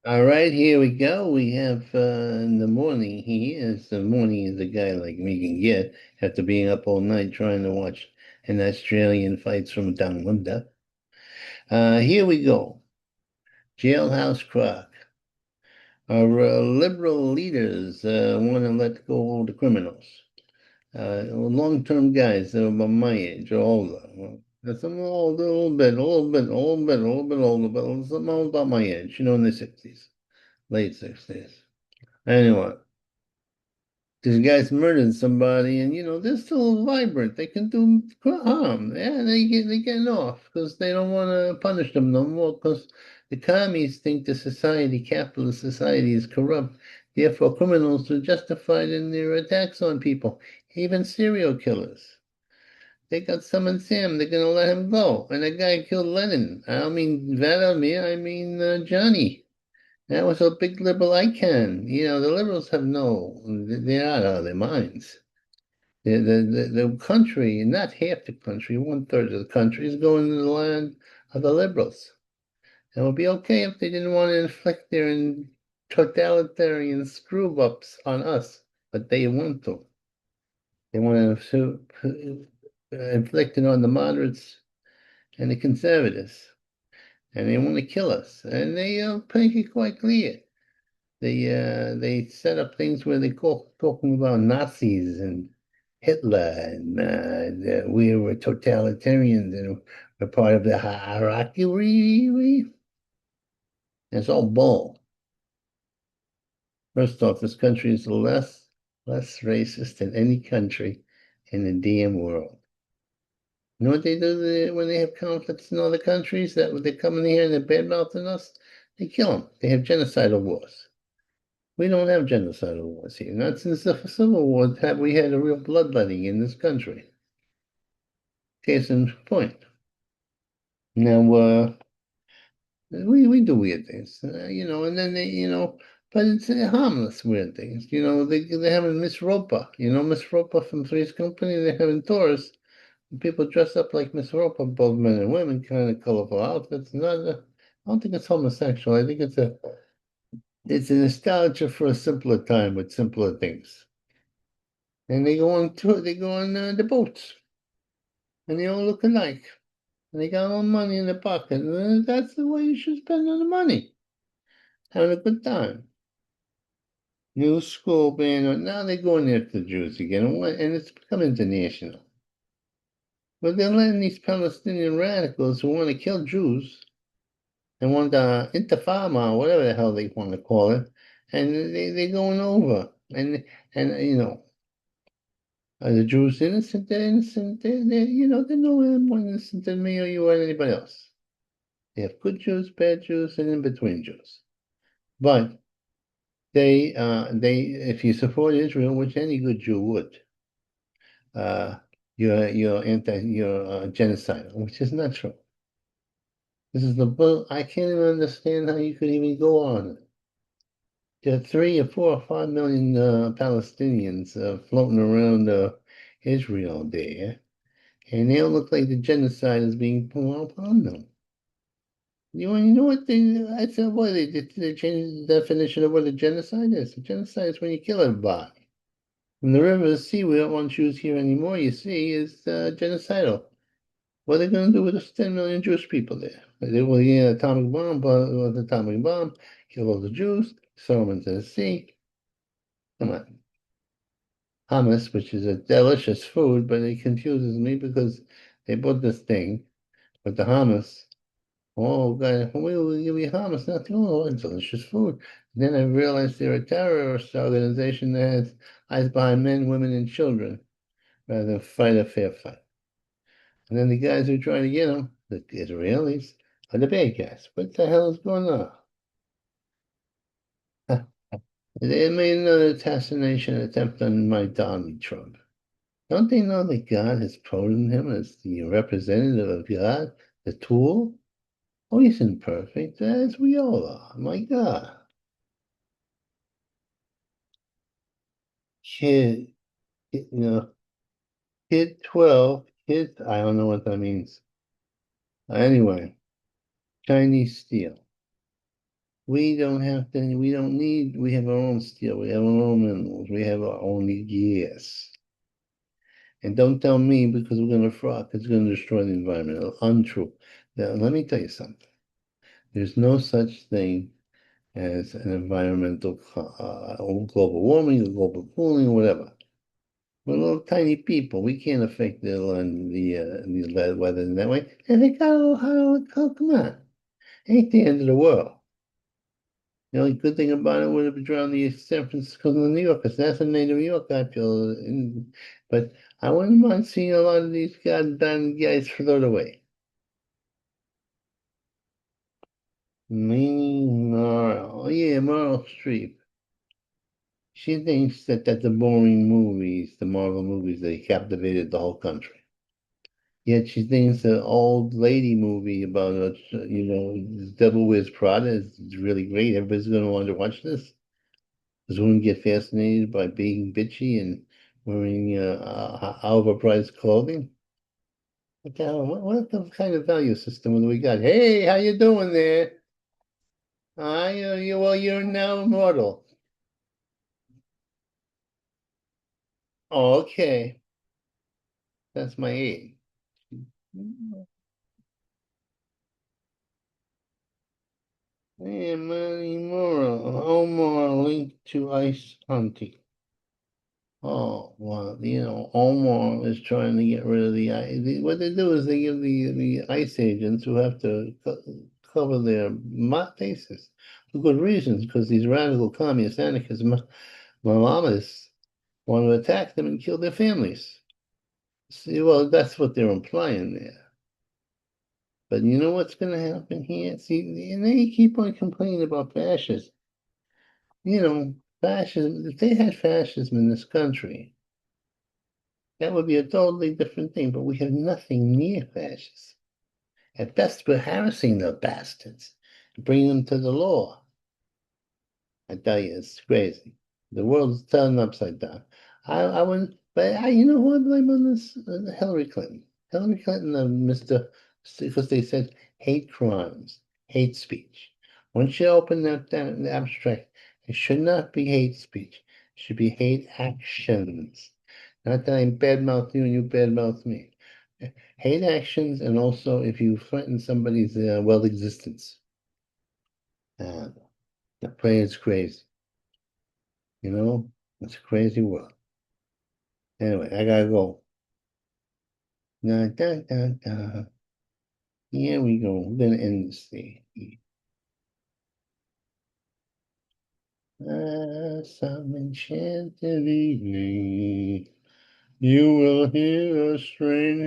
All right, here we go. We have in the morning here. The morning is a guy like me can get after being up all night trying to watch an Australian fights from down under. Here we go. Jailhouse Croc. Our liberal leaders want to let go of the criminals. Long-term guys that are about my age or older. Well, there's some older, a little bit older, but some all about my age, in the 60s, late 60s. Anyway. These guys murdered somebody, and they're still vibrant. They can do harm. Yeah, they're getting off because they don't want to punish them no more. Because the commies think the society, capitalist society, is corrupt. Therefore, criminals are justified in their attacks on people, even serial killers. They got some in Sam. They're gonna let him go. And that guy killed Lenin. I don't mean Vladimir. I mean Johnny. That was a big liberal icon. The liberals have they're out of their minds. The country, not half the country, one-third of the country is going to the land of the liberals. It would be okay if they didn't want to inflict their totalitarian screw-ups on us, but they want to. They want to inflict it on the moderates and the conservatives, and they want to kill us. And they make it quite clear. They set up things where they talking about Nazis and Hitler and we were totalitarians and we're part of the hierarchy. It's all bull. First off, this country is less racist than any country in the damn world. You know what they do when they have conflicts in other countries? That they come in here and they're bad-mouthing us, they kill them. They have genocidal wars. We don't have genocidal wars here. Not since the Civil War have we had a real bloodletting in this country. Case in point. Now, we do weird things, and then but it's harmless weird things. They're having Miss Roper. Miss Roper from Three's Company. They're having tours. People dress up like Miss Roper, both men and women, kind of colorful outfits. Not, I don't think it's homosexual. I think it's a nostalgia for a simpler time with simpler things. And they go on tour, they go on the boats, and they all look alike. And they got all money in their pocket. And that's the way you should spend all the money. Having a good time. New school band. Now they're going after the Jews again. And it's become international. But they're letting these Palestinian radicals who want to kill Jews and want the intifada, or whatever the hell they want to call it, and they're going over. And are the Jews innocent? They're innocent. They're no more innocent than me or you or anybody else. They have good Jews, bad Jews, and in between Jews. But if you support Israel, which any good Jew would, uh, you're genocidal, which is not true. This is the bull. I can't even understand how you could even go on it. There are 3 or 4 or 5 million Palestinians floating around Israel there, and they all look like the genocide is being pulled upon them. You know what I said, boy, they changed the definition of what a genocide is. A genocide is when you kill everybody. From the river to the sea, we don't want Jews here anymore, you see, is genocidal. What are they going to do with the 10 million Jewish people there? They will get an atomic bomb, with an atomic bomb, kill all the Jews, throw them into the sea. Come on. Hummus, which is a delicious food, but it confuses me because they bought this thing with the hummus. Oh, God, we will give you hummus, nothing. Oh, it's delicious food. Then I realized they're a terrorist organization that has eyes behind men, women, and children rather than fight a fair fight. And then the guys who try to get them, the Israelis, are the bad guys. What the hell is going on? They made another assassination attempt on my Donald Trump. Don't they know that God has chosen him as the representative of God, the tool? Oh, he's imperfect, as we all are. My God. Kid, you know, kid 12, I don't know what that means. Anyway, Chinese steel. We don't have to, we don't need, we have our own steel, we have our own minerals, we have our own gas. And don't tell me because we're going to frock, it's going to destroy the environment. Untrue. Now, let me tell you something. There's no such thing as an environmental global warming, or global cooling, or whatever. We're little tiny people. We can't affect the weather in that way. And they go, come on. Ain't the end of the world. The only good thing about it would have been drowned the San Francisco and New York, assassinated New York, I feel. But I wouldn't mind seeing a lot of these goddamn guys float away. Meaning Meryl. Oh, yeah, Meryl Streep. She thinks that the boring movies, the Marvel movies, they captivated the whole country. Yet she thinks the old lady movie about, Devil Wears Prada is really great. Everybody's going to want to watch this. Does women get fascinated by being bitchy and wearing overpriced clothing? What the hell? What the kind of value system do we got? Hey, how you doing there? Well, you're now immortal. Oh, okay. That's my age. Hey, Manny Mora, Omar linked to ice hunting. Oh, well, Omar is trying to get rid of the ice. What they do is they give the ICE agents who have to cover their faces for good reasons, because these radical communist anarchists, Malamas, want to attack them and kill their families. See, well, that's what they're implying there. But you know what's going to happen here? See, and they keep on complaining about fascism. Fascism, if they had fascism in this country, that would be a totally different thing, but we have nothing near fascism. At best, we're harassing the bastards, bringing them to the law. I tell you, it's crazy. The world's turned upside down. I wouldn't, but you know who I blame on this? Hillary Clinton. Hillary Clinton and because they said hate crimes, hate speech. Once you open that down, the abstract, it should not be hate speech. It should be hate actions. Not that I badmouth you and you badmouth me. Hate actions, and also if you threaten somebody's well existence. Uh, the play is crazy. It's a crazy world. Anyway, I gotta go. Da, da, da, da. Here we go. We're gonna end this thing. Some enchanted evening, you will hear a strange